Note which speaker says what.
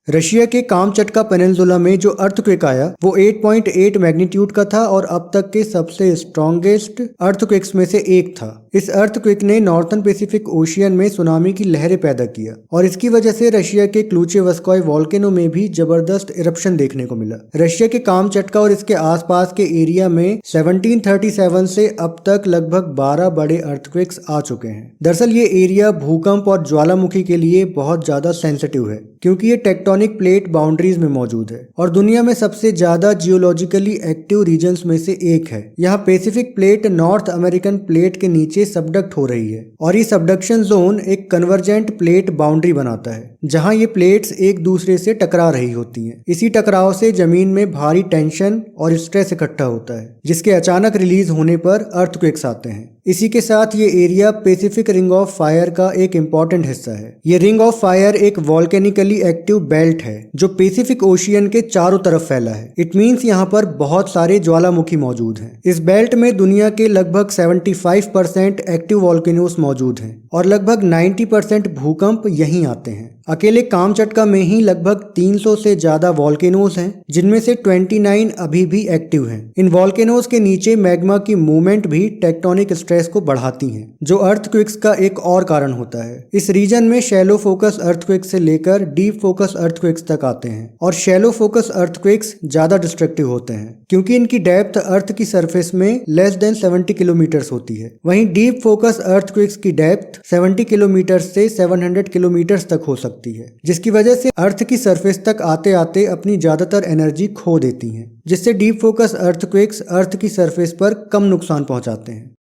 Speaker 1: Russia के Kamchatka peninsula में जो अर्थक्वेक आया वो 8.8 मैग्नीट्यूड का था और अब तक के सबसे स्ट्रॉन्गेस्ट अर्थक्वेक्स में से एक था। इस अर्थक्वेक ने नॉर्थर्न पैसिफिक ओशियन में सुनामी की लहरें पैदा किया और इसकी वजह से रशिया के क्लूचेवस्कॉय वोल्केनो में भी जबरदस्त इरप्शन देखने को मिला। रशिया के कामचटका और इसके आसपास के एरिया में 1737 से अब तक लगभग 12 बड़े अर्थक्वेक्स आ चुके हैं। दरअसल ये एरिया भूकंप और ज्वालामुखी के लिए बहुत ज्यादा सेंसिटिव है क्योंकि ये टेक्टोनिक प्लेट बाउंड्रीज में मौजूद है और दुनिया में सबसे ज्यादा जियोलॉजिकली एक्टिव रीजन्स में से एक है। यहाँ Pacific plate north American plate के नीचे सबडक्ट हो रही है और ये सबडक्शन जोन एक कन्वर्जेंट प्लेट बाउंड्री बनाता है जहाँ ये प्लेट्स एक दूसरे से टकरा रही होती हैं। इसी टकराव से जमीन में भारी टेंशन और स्ट्रेस इकट्ठा होता है जिसके अचानक रिलीज होने पर अर्थक्वेक्स आते हैं। इसी के साथ ये area Pacific ring of fire का एक इम्पॉर्टेंट हिस्सा है। ये रिंग ऑफ फायर एक वॉल्केनिकली एक्टिव बेल्ट है जो पैसिफिक ओशियन के चारों तरफ फैला है। इट मीन्स यहाँ पर बहुत सारे ज्वालामुखी मौजूद हैं। इस बेल्ट में दुनिया के लगभग 75% एक्टिव वॉल्केनोस मौजूद हैं और लगभग 90% भूकंप यहीं आते हैं। अकेले कामचटका में ही लगभग 300 से ज्यादा वॉल्केनोस हैं जिनमें से 29 अभी भी एक्टिव हैं। इन वॉल्केनोस के नीचे मैग्मा की मूवमेंट भी टेक्टोनिक स्ट्रेस को बढ़ाती हैं जो अर्थक्वेक्स का एक और कारण होता है। इस रीजन में शैलो फोकस अर्थक्वेक्स से लेकर डीप फोकस अर्थक्वेक्स तक आते हैं और शैलो फोकस अर्थक्वेक्स ज्यादा डिस्ट्रक्टिव होते हैं क्योंकि इनकी डेप्थ अर्थ की सरफेस में लेस देन 70 किलोमीटर होती है। वहीं डीप फोकस अर्थक्वेक्स की डेप्थ 70 किलोमीटर से 700 किलोमीटर तक हो सकती है जिसकी वजह से अर्थ की सरफेस तक आते आते अपनी ज्यादातर एनर्जी खो देती हैं जिससे डीप फोकस अर्थक्वेक्स अर्थ की सरफेस पर कम नुकसान पहुंचाते हैं।